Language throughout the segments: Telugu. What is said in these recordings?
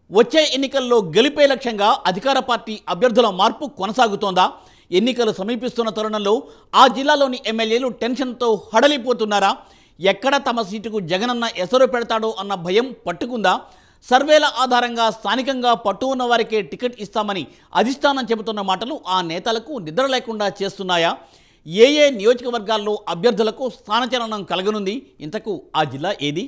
వచ్చే ఎన్నికల్లో గెలిపే లక్ష్యంగా అధికార పార్టీ అభ్యర్థుల మార్పు కొనసాగుతోందా? ఎన్నికలు సమీపిస్తున్న తరుణంలో ఆ జిల్లాలోని ఎమ్మెల్యేలు టెన్షన్తో హడలిపోతున్నారా? ఎక్కడ తమ సీటుకు జగనన్న ఎసరు పెడతాడో అన్న భయం పట్టుకుందా? సర్వేల ఆధారంగా స్థానికంగా పట్టు ఉన్న వారికే టికెట్ ఇస్తామని అధిష్టానం చెబుతున్న మాటలు ఆ నేతలకు నిద్ర లేకుండా చేస్తున్నాయా? ఏ నియోజకవర్గాల్లో అభ్యర్థులకు స్థానచలనం కలగనుంది? ఇంతకు ఆ జిల్లా ఏది?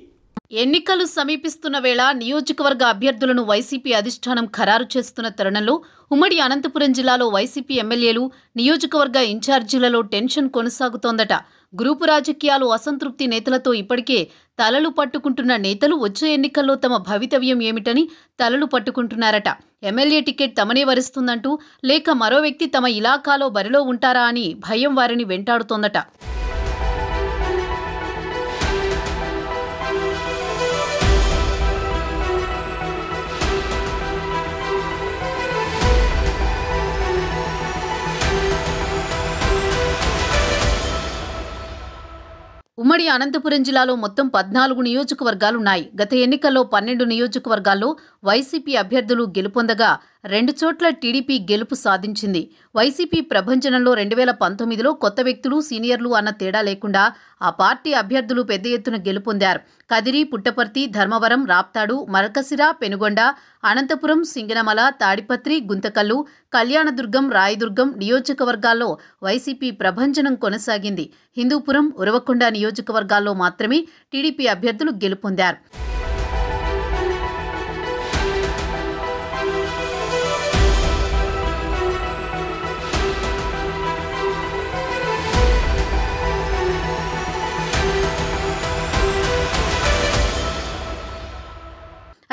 ఎన్నికలు సమీపిస్తున్న వేళ నియోజకవర్గ అభ్యర్థులను వైసీపీ అధిష్టానం ఖరారు చేస్తున్న తరుణంలో ఉమ్మడి అనంతపురం జిల్లాలో వైసీపీ ఎమ్మెల్యేలు, నియోజకవర్గ ఇన్ఛార్జీలలో టెన్షన్ కొనసాగుతోందట. గ్రూపు రాజకీయాలు, అసంతృప్తి నేతలతో ఇప్పటికే తలలు పట్టుకుంటున్న నేతలు వచ్చే ఎన్నికల్లో తమ భవితవ్యం ఏమిటని తలలు పట్టుకుంటున్నారట. ఎమ్మెల్యే టికెట్ తమనే వరిస్తుందంటూ, లేక మరో వ్యక్తి తమ ఇలాకాలో బరిలో ఉంటారా అని భయం వారిని వెంటాడుతోందట. ఉమ్మడి అనంతపురం జిల్లాలో మొత్తం 14 నియోజకవర్గాలున్నాయి. గత ఎన్నికల్లో 12 నియోజకవర్గాల్లో వైసీపీ అభ్యర్థులు గెలుపొందగా 2 చోట్ల టీడీపీ గెలుపు సాధించింది. వైసీపీ ప్రభంజనంలో 2019లో కొత్త వ్యక్తులు, సీనియర్లు అన్న తేడా లేకుండా ఆ పార్టీ అభ్యర్థులు పెద్ద ఎత్తున గెలుపొందారు. కదిరి, పుట్టపర్తి, ధర్మవరం, రాప్తాడు, మరకసిర, పెనుగొండ, అనంతపురం, సింగనమల, తాడిపత్రి, గుంతకల్లు, కళ్యాణదుర్గం, రాయదుర్గం నియోజకవర్గాల్లో వైసీపీ ప్రభంజనం కొనసాగింది. హిందూపురం, ఉరవకొండ నియోజకవర్గాల్లో మాత్రమే టీడీపీ అభ్యర్థులు గెలుపొందారు.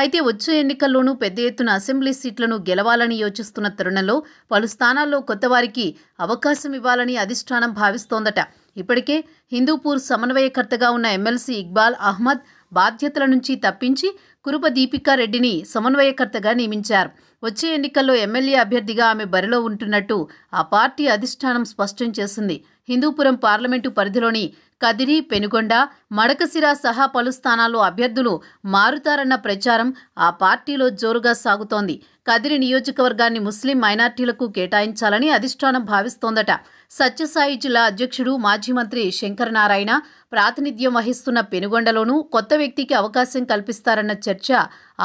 అయితే వచ్చే ఎన్నికల్లోనూ పెద్ద ఎత్తున అసెంబ్లీ సీట్లను గెలవాలని యోచిస్తున్న తరుణంలో పలు స్థానాల్లో కొత్తవారికి అవకాశం ఇవ్వాలని అధిష్టానం భావిస్తోందట. ఇప్పటికే హిందూపూర్ సమన్వయకర్తగా ఉన్న ఎమ్మెల్సీ ఇక్బాల్ అహ్మద్ బాధ్యతల నుంచి తప్పించి కురుప దీపికారెడ్డిని సమన్వయకర్తగా నియమించారు. వచ్చే ఎన్నికల్లో ఎమ్మెల్యే అభ్యర్థిగా ఆమె బరిలో ఉంటున్నట్టు ఆ పార్టీ అధిష్టానం స్పష్టం చేసింది. హిందూపురం పార్లమెంటు పరిధిలోని కదిరి, పెనుగొండ, మడకసిర సహా పలు స్థానాల్లో అభ్యర్థులు మారుతారన్న ప్రచారం ఆ పార్టీలో జోరుగా సాగుతోంది. కదిరి నియోజకవర్గాన్ని ముస్లిం మైనార్టీలకు కేటాయించాలని అధిష్టానం భావిస్తోందట. సత్యసాయి జిల్లా అధ్యక్షుడు, మాజీ మంత్రి శంకర్ నారాయణ ప్రాతినిధ్యం వహిస్తున్న పెనుగొండలోనూ కొత్త వ్యక్తికి అవకాశం కల్పిస్తారన్న చర్చ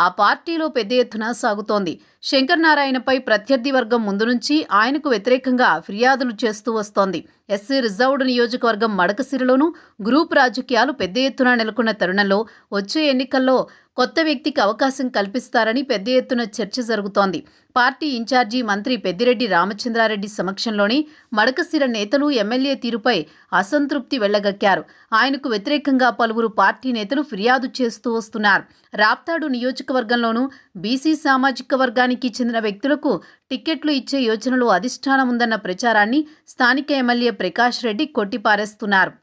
ఆ పార్టీలో పెద్ద ఎత్తున సాగుతోంది. శంకర్ నారాయణపై ప్రత్యర్థి వర్గం ముందు నుంచి ఆయనకు వ్యతిరేకంగా ఫిర్యాదులు చేస్తూ వస్తోంది. ఎస్సీ రిజర్వ్డ్ నియోజకవర్గం మడకసిరలోనూ గ్రూప్ రాజకీయాలు పెద్ద ఎత్తున నెలకొన్న తరుణంలో వచ్చే ఎన్నికల్లో కొత్త వ్యక్తికి అవకాశం కల్పిస్తారని పెద్ద ఎత్తున చర్చ జరుగుతోంది. పార్టీ ఇన్ఛార్జి మంత్రి పెద్దిరెడ్డి రామచంద్రారెడ్డి సమక్షంలోని మడకసిర నేతలు ఎమ్మెల్యే తీరుపై అసంతృప్తి వెళ్లగక్కారు. ఆయనకు వ్యతిరేకంగా పలువురు పార్టీ నేతలు ఫిర్యాదు చేస్తూ వస్తున్నారు. రాప్తాడు నియోజకవర్గంలోనూ బీసీ సామాజిక వర్గానికి చెందిన వ్యక్తులకు టిక్కెట్లు ఇచ్చే యోచనలో అధిష్టానం ఉందన్న ప్రచారాన్ని స్థానిక ఎమ్మెల్యే ప్రకాష్ రెడ్డి కొట్టిపారేస్తున్నారు.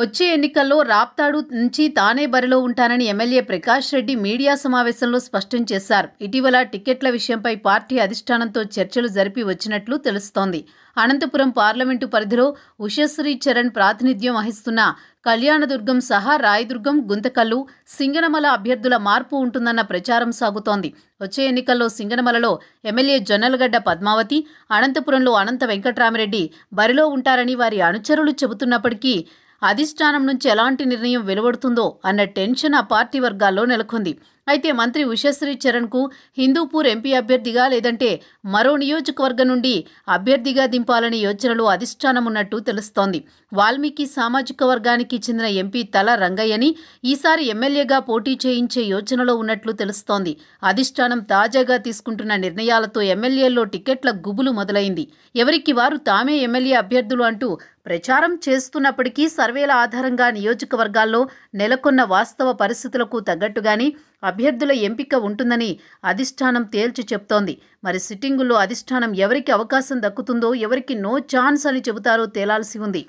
వచ్చే ఎన్నికల్లో రాప్తాడు నుంచి తానే బరిలో ఉంటానని ఎమ్మెల్యే ప్రకాష్ రెడ్డి మీడియా సమావేశంలో స్పష్టం చేశారు. ఇటీవల టికెట్ల విషయంపై పార్టీ అధిష్టానంతో చర్చలు జరిపి వచ్చినట్లు తెలుస్తోంది. అనంతపురం పార్లమెంటు పరిధిలో ఉషశ్రీ చరణ్ ప్రాతినిధ్యం వహిస్తున్న కళ్యాణదుర్గం సహా రాయదుర్గం, గుంతకల్లు, సింగనమల అభ్యర్థుల మార్పు ఉంటుందన్న ప్రచారం సాగుతోంది. వచ్చే ఎన్నికల్లో సింగనమలలో ఎమ్మెల్యే జొన్నలగడ్డ పద్మావతి, అనంతపురంలో అనంత వెంకట్రామిరెడ్డి బరిలో ఉంటారని వారి అనుచరులు చెబుతున్నప్పటికీ అధిష్టానం నుంచి ఎలాంటి నిర్ణయం వెలువడుతుందో అన్న టెన్షన్ ఆ పార్టీ వర్గాల్లో నెలకొంది. అయితే మంత్రి ఉషశ్రీ చరణ్కు హిందూపూర్ ఎంపీ అభ్యర్థిగా లేదంటే మరో నియోజకవర్గం నుండి అభ్యర్థిగా దింపాలనే యోచనలో అధిష్టానం ఉన్నట్టు తెలుస్తోంది. వాల్మీకి సామాజిక వర్గానికి చెందిన ఎంపీ తల రంగయ్యని ఈసారి ఎమ్మెల్యేగా పోటీ చేయించే యోచనలో ఉన్నట్లు తెలుస్తోంది. అధిష్టానం తాజాగా తీసుకుంటున్న నిర్ణయాలతో ఎమ్మెల్యేల్లో టికెట్ల గుబులు మొదలైంది. ఎవరికి వారు తామే ఎమ్మెల్యే అభ్యర్థులు అంటూ ప్రచారం చేస్తున్నప్పటికీ సర్వేల ఆధారంగా నియోజకవర్గాల్లో నెలకొన్న వాస్తవ పరిస్థితులకు తగ్గట్టుగానే అభ్యర్థుల ఎంపిక ఉంటుందని అధిష్టానం తేల్చి చెప్తోంది. మరి సిట్టింగుల్లో అధిష్టానం ఎవరికి అవకాశం దక్కుతుందో, ఎవరికి నో ఛాన్స్ అని చెబుతారో తేలాల్సి ఉంది.